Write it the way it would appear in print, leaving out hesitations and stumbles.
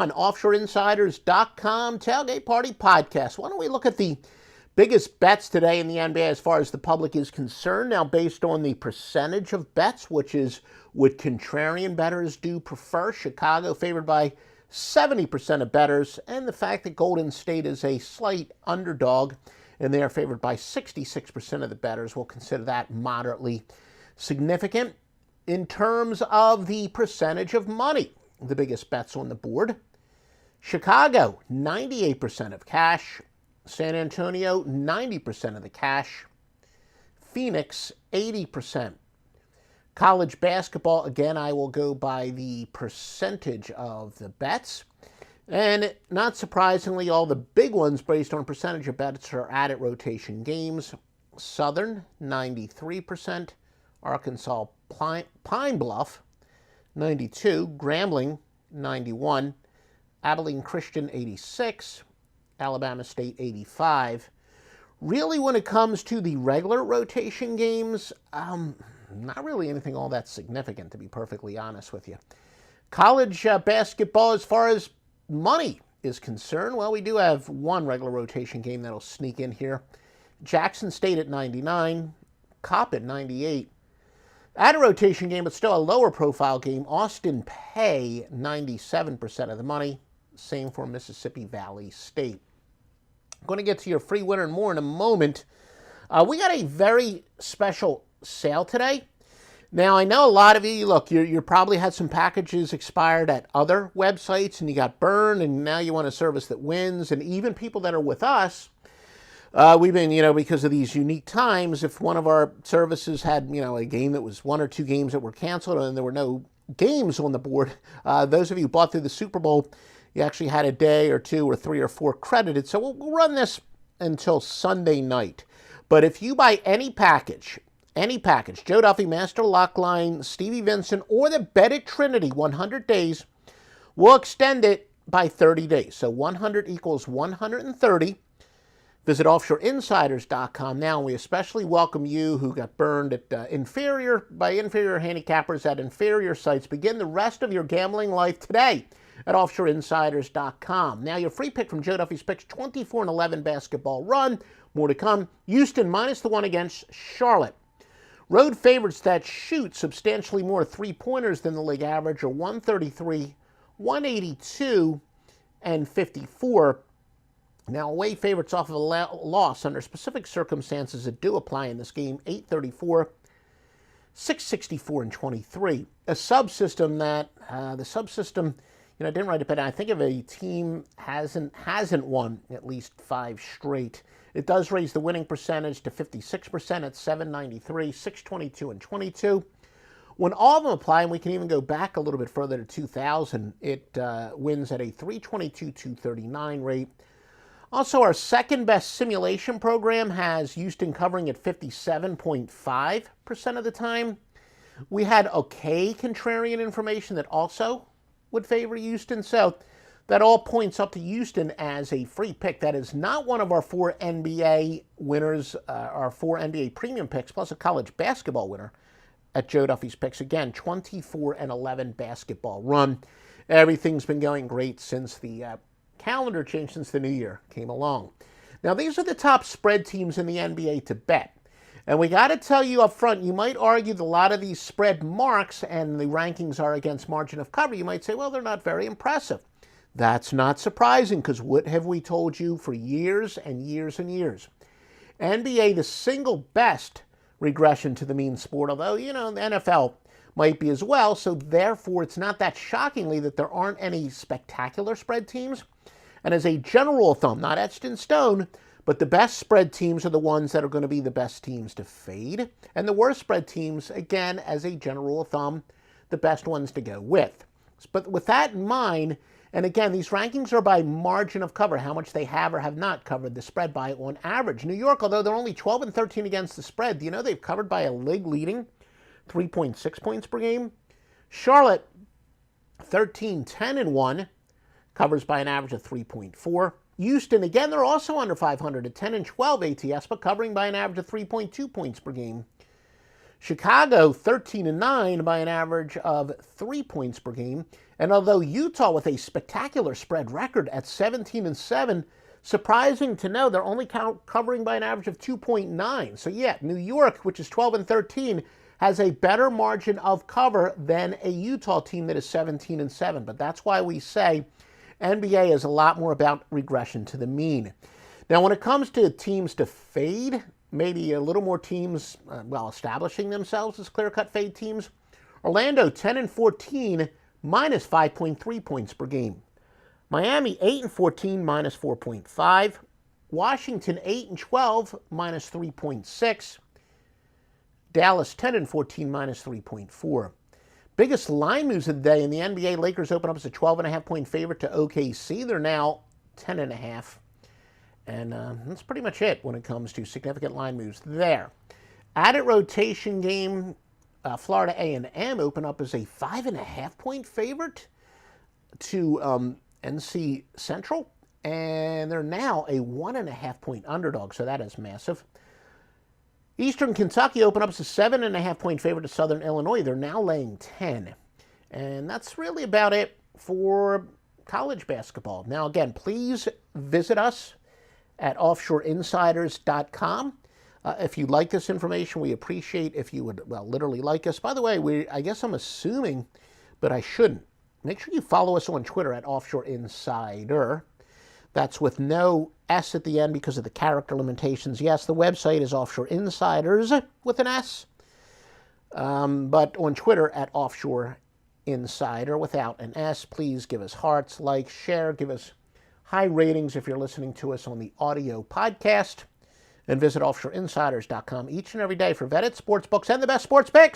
On OffshoreInsiders.com Tailgate Party Podcast. Why don't we look at the biggest bets today in the NBA as far as the public is concerned? Now, based on the percentage of bets, which is what contrarian bettors do prefer, Chicago favored by 70% of bettors, and the fact that Golden State is a slight underdog and they are favored by 66% of the bettors, we'll consider that moderately significant. In terms of the percentage of money, the biggest bets on the board: Chicago, 98% of cash. San Antonio, 90% of the cash. Phoenix, 80%. College basketball, again, I will go by the percentage of the bets. And not surprisingly, all the big ones based on percentage of bets are added rotation games. Southern, 93%. Arkansas Pine Bluff, 92%. Grambling, 91%. Abilene Christian, 86%. Alabama State, 85%. Really, when it comes to the regular rotation games, not really anything all that significant, to be perfectly honest with you. College basketball, as far as money is concerned, well, we do have one regular rotation game that'll sneak in here. Jackson State at 99%. Copp at 98%. At a rotation game, but still a lower profile game, Austin Peay, 97% of the money. Same for Mississippi Valley State. I'm going to get to your free winner and more in a moment. We got a very special sale today. Now, I know a lot of you, look, you probably had some packages expired at other websites and you got burned, and now you want a service that wins. And even people that are with us, we've been, because of these unique times, if one of our services had, a game that was one or two games that were canceled and there were no games on the board, those of you who bought through the Super Bowl, you actually had a day or two or three or four credited. So we'll run this until Sunday night. But if you buy any package, Joe Duffy, Master Lock Line, Stevie Vincent, or the Bet at Trinity 100 days, we'll extend it by 30 days. So 100 equals 130. Visit OffshoreInsiders.com now. And we especially welcome you who got burned at inferior handicappers at inferior sites. Begin the rest of your gambling life today at OffshoreInsiders.com. Now, your free pick from Joe Duffy's Picks, 24-11 basketball run. More to come. Houston -1 against Charlotte. Road favorites that shoot substantially more three-pointers than the league average are 133, 182, and 54. Now, away favorites off of a loss under specific circumstances that do apply in this game, 834, 664, and 23. A subsystem that, I didn't write it, but I think if a team hasn't won at least 5 straight, it does raise the winning percentage to 56% at 793, 622, and 22. When all of them apply, and we can even go back a little bit further to 2000, it wins at a 322, 239 rate. Also, our second best simulation program has Houston covering at 57.5% of the time. We had okay contrarian information that also would favor Houston. So that all points up to Houston as a free pick. That is not one of our 4 NBA winners, our 4 NBA premium picks, plus a college basketball winner at Joe Duffy's Picks. Again, 24-11 basketball run. Everything's been going great since the calendar change, since the new year came along. Now, these are the top spread teams in the NBA to bet. And we got to tell you up front, you might argue that a lot of these spread marks and the rankings are against margin of cover. You might say, well, they're not very impressive. That's not surprising, because what have we told you for years and years and years? NBA, the single best regression to the mean sport, although, the NFL might be as well. So therefore, it's not that shockingly that there aren't any spectacular spread teams. And as a general rule of thumb, not etched in stone, but the best spread teams are the ones that are going to be the best teams to fade. And the worst spread teams, again, as a general rule of thumb, the best ones to go with. But with that in mind, and again, these rankings are by margin of cover, how much they have or have not covered the spread by on average. New York, although they're only 12-13 against the spread, do you know they've covered by a league-leading 3.6 points per game? Charlotte, 13-10-1, covers by an average of 3.4. Houston, again, they're also under 500 at 10-12 ATS, but covering by an average of 3.2 points per game. Chicago, 13-9 by an average of 3 points per game. And although Utah with a spectacular spread record at 17-7, surprising to know they're only covering by an average of 2.9. So yeah, New York, which is 12-13, has a better margin of cover than a Utah team that is 17-7. But that's why we say NBA is a lot more about regression to the mean. Now, when it comes to teams to fade, maybe a little more teams, establishing themselves as clear-cut fade teams. Orlando, 10-14, minus 5.3 points per game. Miami, 8-14, minus 4.5. Washington, 8-12, minus 3.6. Dallas, 10-14, minus 3.4. Biggest line moves of the day in the NBA. Lakers open up as a 12.5-point favorite to OKC. They're now 10.5. And that's pretty much it when it comes to significant line moves there. Added rotation game, Florida A&M open up as a 5.5-point favorite to NC Central. And they're now a 1.5-point underdog, so that is massive. Eastern Kentucky open up as a 7.5-point favorite to Southern Illinois. They're now laying 10. And that's really about it for college basketball. Now, again, please visit us at offshoreinsiders.com. If you like this information, we appreciate if you would, literally like us. By the way, I guess I'm assuming, but I shouldn't. Make sure you follow us on Twitter at offshoreinsider. That's with no S at the end because of the character limitations. Yes, the website is Offshore Insiders with an S, but on Twitter at Offshore Insider without an S. Please give us hearts, like, share, give us high ratings if you're listening to us on the audio podcast, and visit offshoreinsiders.com each and every day for vetted sports books and the best sports picks.